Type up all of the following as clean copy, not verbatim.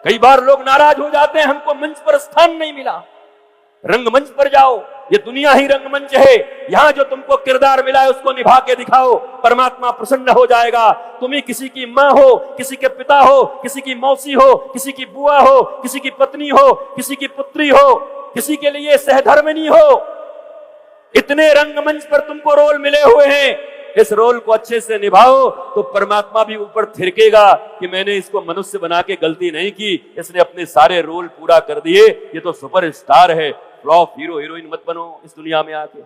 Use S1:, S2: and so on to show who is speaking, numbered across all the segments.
S1: कई बार लोग नाराज हो जाते हैं, हमको मंच पर स्थान नहीं मिला। रंगमंच पर जाओ, ये दुनिया ही रंगमंच है। यहां जो तुमको किरदार मिला है उसको निभा के दिखाओ, परमात्मा प्रसन्न हो जाएगा। तुम्हें किसी की माँ हो, किसी के पिता हो, किसी की मौसी हो, किसी की बुआ हो, किसी की पत्नी हो, किसी की पुत्री हो, किसी के लिए सहधर्मिणी हो, इतने रंगमंच पर तुमको रोल मिले हुए हैं। इस रोल को अच्छे से निभाओ तो परमात्मा भी ऊपर थिरकेगा कि मैंने इसको मनुष्य बना के गलती नहीं की, इसने अपने सारे रोल पूरा कर दिए, ये तो सुपर स्टार है। फ्लॉप हीरो हीरोइन मत बनो इस दुनिया में आके।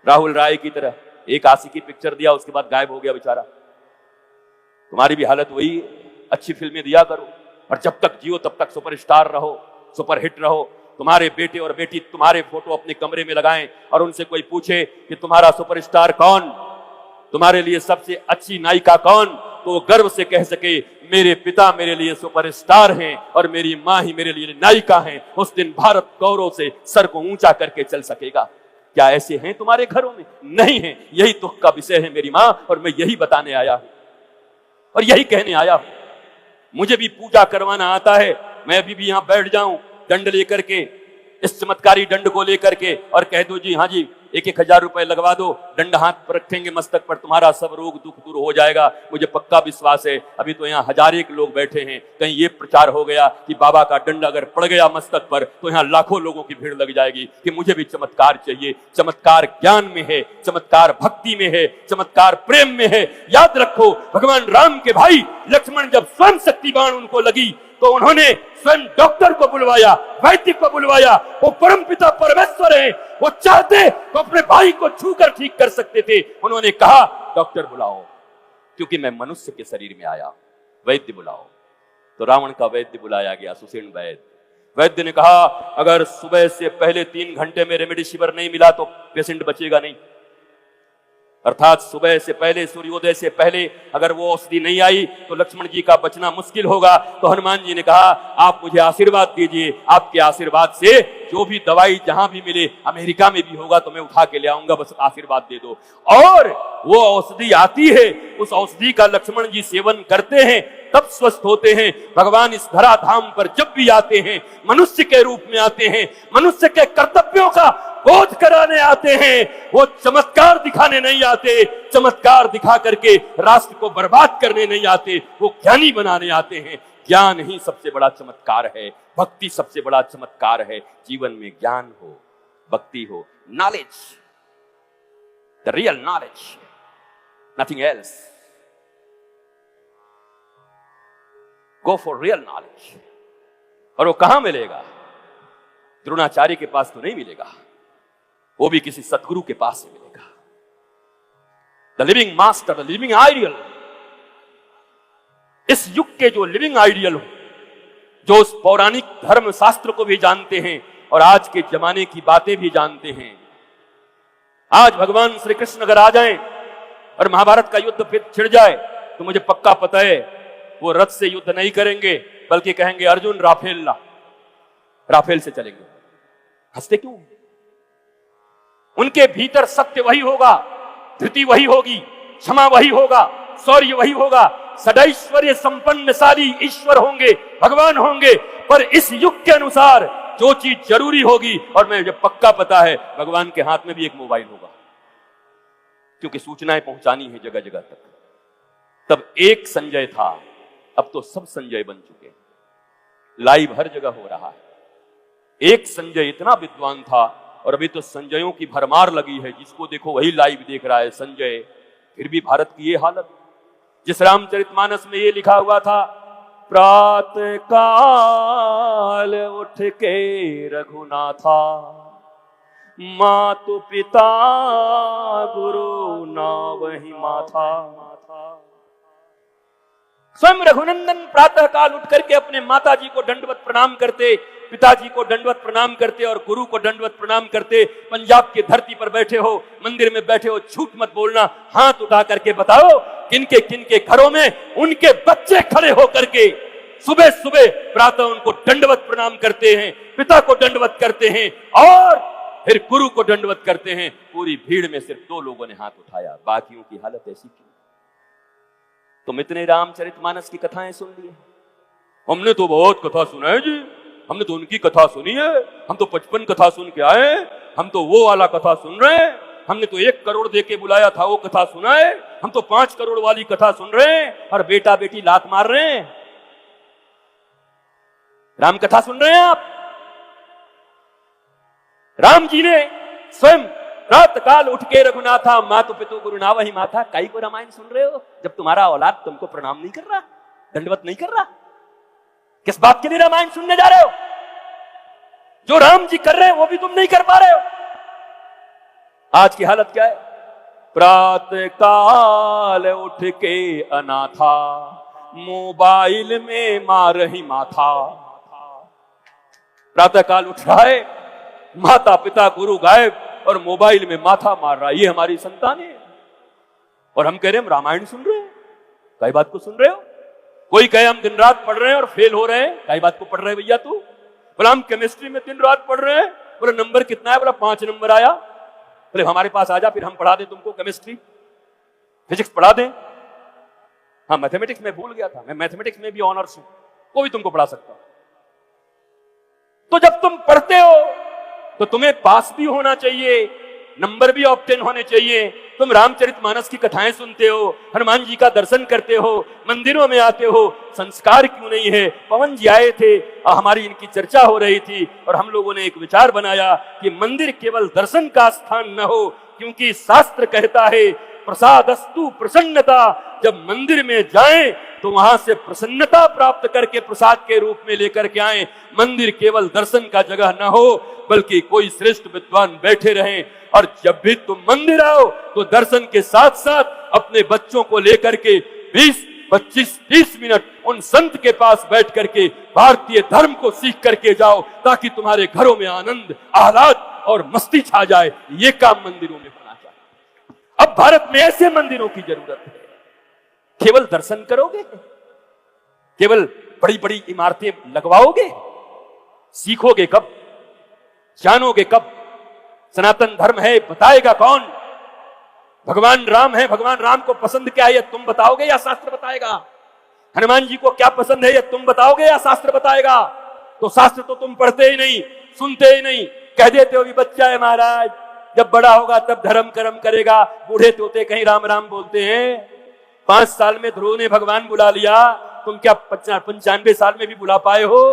S1: राहुल राय की तरह एक आशिकी पिक्चर दिया, उसके बाद गायब हो गया बेचारा। तुम्हारी भी हालत वही है, अच्छी फिल्में दिया करो और जब तक जियो तब तक सुपरस्टार रहो, सुपरहिट रहो। तुम्हारे बेटे और बेटी तुम्हारे फोटो अपने कमरे में लगाएं और उनसे कोई पूछे कि तुम्हारा सुपरस्टार कौन, तुम्हारे लिए सबसे अच्छी नायिका कौन, तो वो गर्व से कह सके मेरे पिता मेरे लिए सुपरस्टार हैं और मेरी मां ही मेरे लिए नायिका हैं। उस दिन भारत गौरव से सर को ऊंचा करके चल सकेगा। क्या ऐसे हैं तुम्हारे घरों में? नहीं है। यही दुख का विषय है मेरी मां, और मैं यही बताने आया हूं और यही कहने आया हूं। मुझे भी पूजा करवाना आता है, मैं अभी भी यहां बैठ जाऊं दंड लेकर के, इस चमत्कारी दंड को लेकर के, और कह दो जी हाँ जी 1,000 रुपए लगवा दो, दंड हाथ पर रखेंगे मस्तक पर, तुम्हारा सब रोग दुख दूर हो जाएगा। मुझे पक्का विश्वास है। अभी तो यहाँ 1000 लोग बैठे हैं, कहीं ये प्रचार हो गया कि बाबा का दंड अगर पड़ गया मस्तक पर तो यहाँ लाखों लोगों की भीड़ लग जाएगी कि मुझे भी चमत्कार चाहिए। चमत्कार ज्ञान में है, चमत्कार भक्ति में है, चमत्कार प्रेम में है। याद रखो, भगवान राम के भाई लक्ष्मण जब स्वयं शक्ति बाण उनको लगी तो उन्होंने स्वयं डॉक्टर को बुलवाया, वैद्य को बुलवाया। वो परमपिता परमेश्वर है, वो चाहते तो अपने भाई को छूकर ठीक कर सकते थे। उन्होंने कहा डॉक्टर बुलाओ, क्योंकि मैं मनुष्य के शरीर में आया, वैद्य बुलाओ। तो रावण का वैद्य बुलाया गया, सुसेन वैद्य। वैद्य ने कहा अगर सुबह से पहले 3 घंटे में रेमडेसिविर नहीं मिला तो पेशेंट बचेगा नहीं। अर्थात सुबह से पहले, सूर्योदय से पहले अगर वो औषधि नहीं आई तो लक्ष्मण जी का बचना मुश्किल होगा। तो हनुमान जी ने कहा आप मुझे आशीर्वाद दीजिए, आपके आशीर्वाद से जो भी दवाई जहां भी मिले, अमेरिका में भी होगा तो मैं उठा के ले आऊंगा, बस आशीर्वाद दे दो। और वो औषधि आती है, उस औषधि का लक्ष्मण जी सेवन करते हैं, तब स्वस्थ होते हैं। भगवान इस धराधाम पर जब भी आते हैं, मनुष्य के रूप में आते हैं, मनुष्य के कर्तव्यों का बोध कराने आते हैं। वो चमत्कार दिखाने नहीं आते, चमत्कार दिखा करके राष्ट्र को बर्बाद करने नहीं आते, वो ज्ञानी बनाने आते हैं। ज्ञान ही सबसे बड़ा चमत्कार है, भक्ति सबसे बड़ा चमत्कार है। जीवन में ज्ञान हो, भक्ति हो, knowledge, the real knowledge, nothing else. Go for real knowledge. और वो कहां मिलेगा? द्रोणाचार्य के पास तो नहीं मिलेगा, वो भी किसी सदगुरु के पास से मिलेगा। The living master, the living ideal. इस युग के जो लिविंग आइडियल हो, जो उस पौराणिक धर्म शास्त्र को भी जानते हैं और आज के जमाने की बातें भी जानते हैं। आज भगवान श्री कृष्ण अगर आ जाएं और महाभारत का युद्ध फिर छिड़ जाए तो मुझे पक्का पता है वो रथ से युद्ध नहीं करेंगे, बल्कि कहेंगे अर्जुन राफेल ला, राफेल से चलेंगे। हंसते क्यों? उनके भीतर सत्य वही होगा, धृति वही होगी, क्षमा वही होगा, शौर्य वही होगा। सदैश्वर्य संपन्नशाली ईश्वर होंगे, भगवान होंगे। पर इस युग के अनुसार जो चीज जरूरी होगी, और मुझे पक्का पता है भगवान के हाथ में भी एक मोबाइल होगा, क्योंकि सूचनाएं पहुंचानी है जगह जगह तक। तब एक संजय था, अब तो सब संजय बन चुके। लाइव हर जगह हो रहा है। एक संजय इतना विद्वान था और अभी तो संजयों की भरमार लगी है, जिसको देखो वही लाइव देख रहा है संजय। फिर भी भारत की ये हालत। जिस रामचरितमानस में ये लिखा हुआ था, प्रातः काल उठ के रघुनाथा, मातु पिता गुरु ना वही माथा। स्वयं रघुनंदन प्रातः काल उठ करके अपने माता जी को दंडवत प्रणाम करते, पिताजी को दंडवत प्रणाम करते और गुरु को दंडवत प्रणाम करते। पंजाब की धरती पर बैठे हो, मंदिर में बैठे हो, झूठ मत बोलना। हाथ उठा करके बताओ किनके घरों में उनके बच्चे खड़े होकर के सुबह सुबह प्रातः उनको दंडवत प्रणाम करते हैं, पिता को दंडवत करते हैं और फिर गुरु को दंडवत करते हैं। पूरी भीड़ में सिर्फ 2 लोगों ने हाथ उठाया, बाकियों की हालत ऐसी क्यों? तुम इतने रामचरितमानस की कथाएं सुन लिए, हमने तो बहुत कथा सुना है जी, हमने तो उनकी कथा सुनी है, हम तो 55 कथा सुन के आए, हम तो वो वाला कथा सुन रहे हैं, हमने तो 1 करोड़ दे के बुलाया था वो कथा सुना है, हम तो 5 करोड़ वाली कथा सुन रहे हैं और बेटा बेटी लात मार रहे हैं। राम कथा सुन रहे हैं आप? राम जी ने स्वयं रात काल उठ के रघुनाथा मातु पितु गुरु नावहि माथा, काई को रामायण सुन रहे हो जब तुम्हारा औलाद तुमको प्रणाम नहीं कर रहा, दंडवत नहीं कर रहा? किस बात के लिए रामायण सुनने जा रहे हो? जो राम जी कर रहे हैं वो भी तुम नहीं कर पा रहे हो। आज की हालत क्या है? प्रातः काल उठ के अनाथा मोबाइल में मार रही माथा। प्रातः काल उठ रहा है, माता पिता गुरु गायब और मोबाइल में माथा मार रहा है। ये हमारी संतान है और हम कह रहे हैं हम रामायण सुन रहे हैं। कई बात को सुन रहे हो? कोई कहे हम दिन रात पढ़ रहे हैं और फेल हो रहे हैं। कई बात को पढ़ रहे हैं भैया तू? बोला हम केमिस्ट्री में दिन रात पढ़ रहे हैं। बोला नंबर कितना है? बोला 5 नंबर आया। बोले हमारे पास आ जा, फिर हम पढ़ा दें तुमको केमिस्ट्री फिजिक्स पढ़ा दें। हाँ मैथमेटिक्स में भूल गया था, मैं मैथमेटिक्स में भी ऑनर्स हूं, वो भी तुमको पढ़ा सकता हूं। तो जब तुम पढ़ते हो तो तुम्हें पास भी होना चाहिए, नंबर भी ऑब्टेन होने चाहिए। तुम रामचरितमानस की कथाएं सुनते हो, हनुमान जी का दर्शन करते हो, मंदिरों में आते हो, संस्कार क्यों नहीं है? पवन जी आए थे, हमारी इनकी चर्चा हो रही थी और हम लोगों ने एक विचार बनाया कि मंदिर केवल दर्शन का स्थान न हो, क्योंकि शास्त्र कहता है प्रसादस्तु प्रसन्नता। जब मंदिर में जाएं तो वहां से प्रसन्नता प्राप्त करके प्रसाद के रूप में लेकर के आए। मंदिर केवल दर्शन का जगह न हो, बल्कि कोई श्रेष्ठ विद्वान बैठे रहें। और जब भी तुम मंदिर आओ तो दर्शन के साथ साथ अपने बच्चों को लेकर के 20, 25, 30 मिनट उन संत के पास बैठ करके भारतीय धर्म को सीख करके जाओ, ताकि तुम्हारे घरों में आनंद, आह्लाद और मस्ती छा जाए। ये काम मंदिरों में होना चाहिए। अब भारत में ऐसे मंदिरों की जरूरत है। केवल दर्शन करोगे? केवल बड़ी बड़ी इमारतें लगवाओगे? सीखोगे कब? जानोगे कब? सनातन धर्म है बताएगा कौन? भगवान राम है, भगवान राम को पसंद क्या है ये तुम बताओगे या शास्त्र बताएगा? हनुमान जी को क्या पसंद है ये तुम बताओगे या शास्त्र बताएगा? तो शास्त्र तो तुम पढ़ते ही नहीं, सुनते ही नहीं, कह देते हो भी बच्चा है महाराज, जब बड़ा होगा तब धर्म कर्म करेगा। बूढ़े तोते कहीं राम राम बोलते हैं। 5 साल में ध्रुव ने भगवान बुला लिया, तुम क्या 95 साल में भी बुला पाए हो?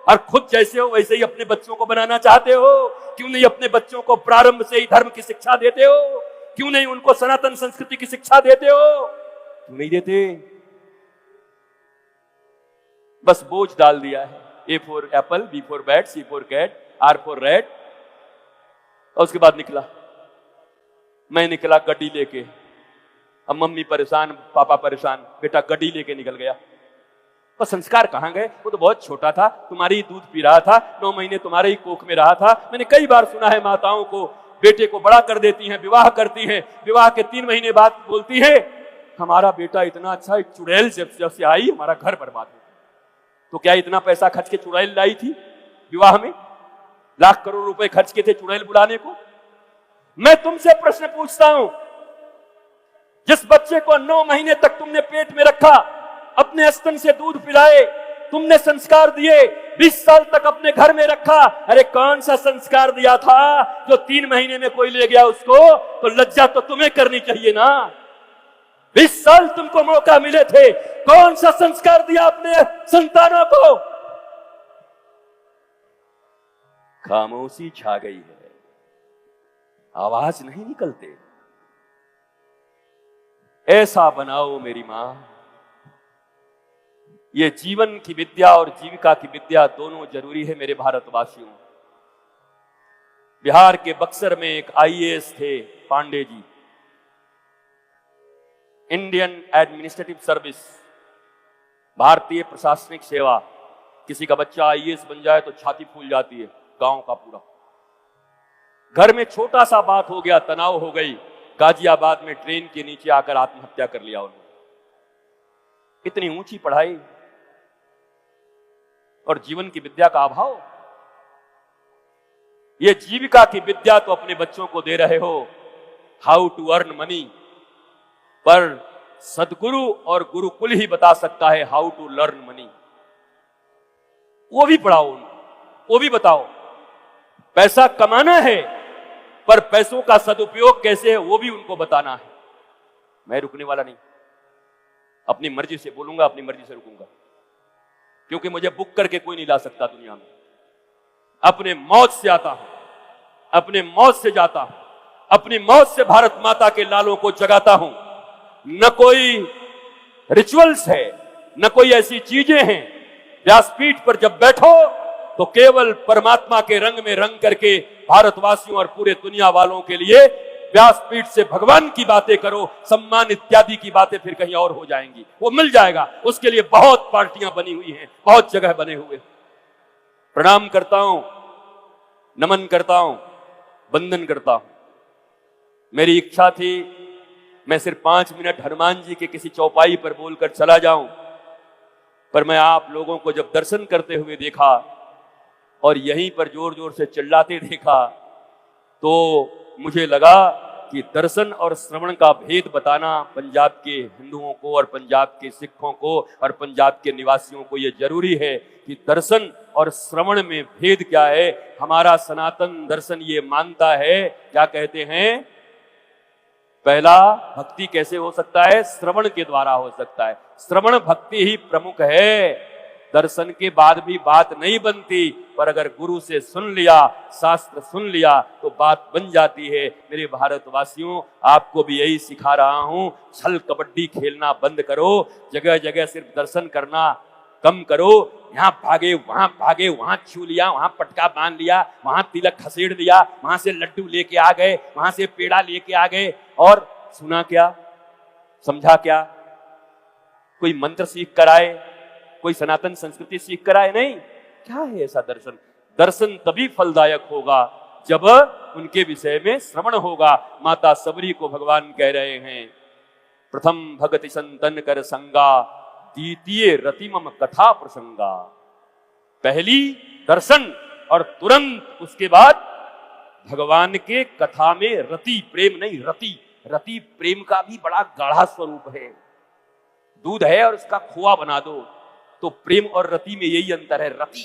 S1: और खुद जैसे हो वैसे ही अपने बच्चों को बनाना चाहते हो। क्यों नहीं अपने बच्चों को प्रारंभ से ही धर्म की शिक्षा देते हो? क्यों नहीं उनको सनातन संस्कृति की शिक्षा देते हो? क्यों नहीं देते? बस बोझ डाल दिया है। A for apple, B for bat, C for cat, R for red. और उसके बाद निकला, मैं निकला गड्डी लेके। अब मम्मी परेशान, पापा परेशान, बेटा गड्डी लेके निकल गया। पर संस्कार कहां गए? वो तो बहुत छोटा था, तुम्हारी दूध पी रहा था, 9 महीने तुम्हारे ही कोख में रहा था। मैंने कई बार सुना है माताओं को बेटे को बड़ा कर देती हैं, विवाह करती हैं, विवाह के 3 महीने बाद बोलती है हमारा बेटा इतना अच्छा, एक चुड़ैल जब से आई हमारा घर बर्बाद हो गया। तो क्या इतना पैसा खर्च के चुड़ैल लाई थी? विवाह में लाख करोड़ रुपए खर्च किए थे चुड़ैल बुलाने को। मैं तुमसे प्रश्न पूछता हूं, जिस बच्चे को 9 महीने तक तुमने पेट में रखा, अपने स्तन से दूध पिलाए, तुमने संस्कार दिए, 20 साल तक अपने घर में रखा, अरे कौन सा संस्कार दिया था जो 3 महीने में कोई ले गया उसको? तो लज्जा तो तुम्हें करनी चाहिए ना। 20 साल तुमको मौका मिले थे, कौन सा संस्कार दिया अपने संतानों को? खामोशी छा गई है, आवाज नहीं निकलते। ऐसा बनाओ मेरी मां। ये जीवन की विद्या और जीविका की विद्या दोनों जरूरी है मेरे भारतवासियों। बिहार के बक्सर में एक आईएएस थे Pandey ji, Indian administrative service, भारतीय प्रशासनिक सेवा। किसी का बच्चा आईएएस बन जाए तो छाती फूल जाती है गांव का पूरा। घर में छोटा सा बात हो गया, तनाव हो गई, गाजियाबाद में ट्रेन के नीचे आकर आत्महत्या कर लिया उन्होंने। इतनी ऊंची पढ़ाई और जीवन की विद्या का अभाव। ये जीविका की विद्या तो अपने बच्चों को दे रहे हो, हाउ टू अर्न मनी, पर सदगुरु और गुरुकुल ही बता सकता है हाउ टू लर्न मनी। वो भी पढ़ाओ उनको, वो भी बताओ। पैसा कमाना है पर पैसों का सदुपयोग कैसे है वो भी उनको बताना है। मैं रुकने वाला नहीं, अपनी मर्जी से बोलूंगा, अपनी मर्जी से रुकूंगा, क्योंकि मुझे बुक करके कोई नहीं ला सकता दुनिया में। अपने मौत से आता हूं, अपने मौत से जाता हूं, अपनी मौत से भारत माता के लालों को जगाता हूं। न कोई रिचुअल्स है, न कोई ऐसी चीजें हैं। व्यासपीठ पर जब बैठो तो केवल परमात्मा के रंग में रंग करके भारतवासियों और पूरे दुनिया वालों के लिए व्यासपीठ से भगवान की बातें करो। सम्मान इत्यादि की बातें फिर कहीं और हो जाएंगी, वो मिल जाएगा। उसके लिए बहुत पार्टियां बनी हुई हैं, बहुत जगह बने हुए। प्रणाम करता हूं, नमन करता हूं, वंदन करता हूं। मेरी इच्छा थी मैं सिर्फ 5 मिनट हनुमान जी के किसी चौपाई पर बोलकर चला जाऊं, पर मैं आप लोगों को जब दर्शन करते हुए देखा और यहीं पर जोर जोर से चिल्लाते देखा तो मुझे लगा कि दर्शन और श्रवण का भेद बताना पंजाब के हिंदुओं को और पंजाब के सिखों को और पंजाब के निवासियों को यह जरूरी है कि दर्शन और श्रवण में भेद क्या है। हमारा सनातन दर्शन ये मानता है, क्या कहते हैं, पहला भक्ति कैसे हो सकता है, श्रवण के द्वारा हो सकता है। श्रवण भक्ति ही प्रमुख है, दर्शन के बाद भी बात नहीं बनती, पर अगर गुरु से सुन लिया, शास्त्र सुन लिया तो बात बन जाती है। मेरे भारतवासियों, आपको भी यही सिखा रहा हूं, छल कबड्डी खेलना बंद करो, जगह जगह सिर्फ दर्शन करना कम करो। यहाँ भागे, वहां छू लिया, वहां पटका बांध लिया, वहां तिलक खसेड़ दिया, वहां से लड्डू लेके आ गए, वहां से पेड़ा लेके आ गए, और सुना क्या, समझा क्या, कोई मंत्र सीख कर आए, कोई सनातन संस्कृति सीख कर आए? नहीं। क्या है ऐसा दर्शन? दर्शन तभी फलदायक होगा जब उनके विषय में श्रवण होगा। माता सबरी को भगवान कह रहे हैं, प्रथम भगति संतन कर संगा, द्वितीय रति मम कथा प्रसंगा। पहली दर्शन और तुरंत उसके बाद भगवान के कथा में रति, प्रेम नहीं रति। रति प्रेम का भी बड़ा गाढ़ा स्वरूप है। दूध है और उसका खोआ बना दो, तो प्रेम और रति में यही अंतर है। रति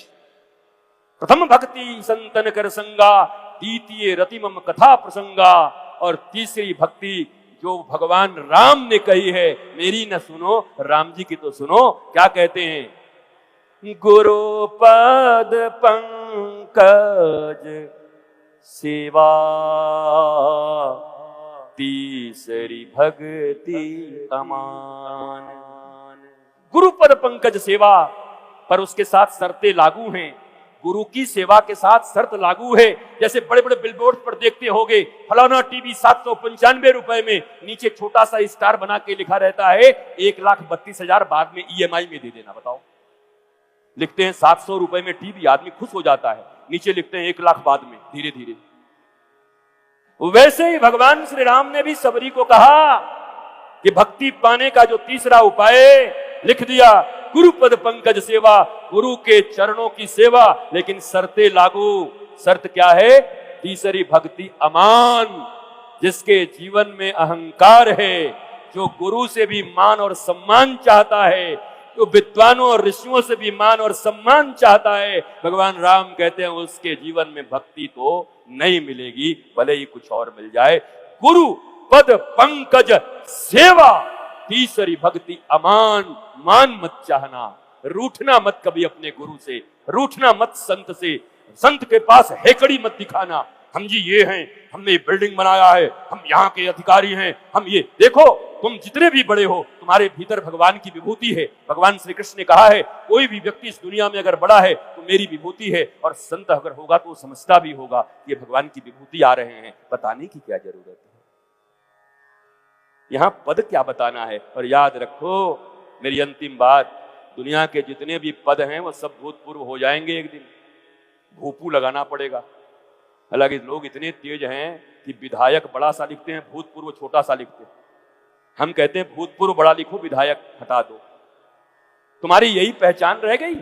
S1: प्रथम भक्ति संतन कर संगा, द्वितीय रति मम कथा प्रसंगा, और तीसरी भक्ति जो भगवान राम ने कही है, मेरी न सुनो, राम जी की तो सुनो। क्या कहते हैं, गुरु पद पंकज सेवा, तीसरी भक्ति अमान। गुरु पद पंकज सेवा, पर उसके साथ शर्तें लागू हैं। गुरु की सेवा के साथ शर्त लागू है। जैसे बड़े बड़े बिलबोर्ड पर देखते होगे, फलाना टीवी 795 रुपए में, नीचे छोटा सा स्टार बना के लिखा रहता है 1,32,000 बाद में EMI में दे देना। बताओ, लिखते हैं 700 रुपए में टीवी, आदमी खुश हो जाता है, नीचे लिखते हैं 1 लाख बाद में, धीरे धीरे। वैसे ही भगवान श्री राम ने भी सबरी को कहा कि भक्ति पाने का जो तीसरा उपाय लिख दिया, गुरु पद पंकज सेवा, गुरु के चरणों की सेवा, लेकिन शर्तें लागू। शर्त क्या है, तीसरी भक्ति अमान, जिसके जीवन में अहंकार है, जो गुरु से भी मान और सम्मान चाहता है, जो विद्वानों और ऋषियों से भी मान और सम्मान चाहता है, भगवान राम कहते हैं उसके जीवन में भक्ति तो नहीं मिलेगी, भले ही कुछ और मिल जाए। गुरु पद पंकज सेवा, तीसरी भक्ति अमान। मान मत चाहना, रूठना मत कभी अपने गुरु से, रूठना मत संत से, संत के पास हेकड़ी मत दिखाना, हम जी ये हैं, हमने ये बिल्डिंग बनाया है, हम यहाँ के अधिकारी हैं, हम ये। देखो, तुम जितने भी बड़े हो, तुम्हारे भीतर भगवान की विभूति है। भगवान श्री कृष्ण ने कहा है, कोई भी व्यक्ति इस दुनिया में अगर बड़ा है तो मेरी विभूति है, और संत अगर होगा तो समझता भी होगा ये भगवान की विभूति आ रहे हैं, बताने की क्या जरूरत है, यहां पद क्या बताना है। और याद रखो मेरी अंतिम बात, दुनिया के जितने भी पद हैं वो सब भूतपूर्व हो जाएंगे एक दिन, भूपू लगाना पड़ेगा। हालांकि लोग इतने तेज हैं कि विधायक बड़ा सा लिखते हैं, भूतपूर्व छोटा सा लिखते हैं। हम कहते हैं भूतपूर्व बड़ा लिखो, विधायक हटा दो। तुम्हारी यही पहचान रह गई।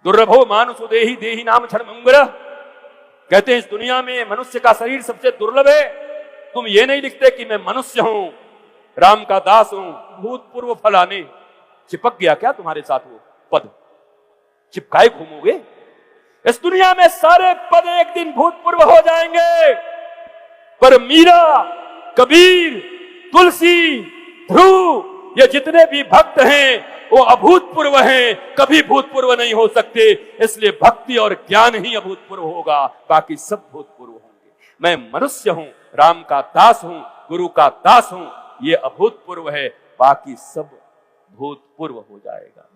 S1: दुर्लभो मानुषो देहि देहि नाम क्षणभंगुरः, कहते हैं इस दुनिया में मनुष्य का शरीर सबसे दुर्लभ है। तुम ये नहीं लिखते कि मैं मनुष्य हूं, राम का दास हूं, भूतपूर्व फलाने। चिपक गया क्या तुम्हारे साथ वो पद? चिपकाए घूमोगे? इस दुनिया में सारे पद एक दिन भूतपूर्व हो जाएंगे, पर मीरा, कबीर, तुलसी, ध्रुव, ये जितने भी भक्त हैं वो अभूतपूर्व हैं, कभी भूतपूर्व नहीं हो सकते। इसलिए भक्ति और ज्ञान ही अभूतपूर्व होगा, बाकी सब भूतपूर्व होंगे। मैं मनुष्य हूं, राम का दास हूं, गुरु का दास हूं, ये अभूतपूर्व है, बाकी सब भूतपूर्व हो जाएगा।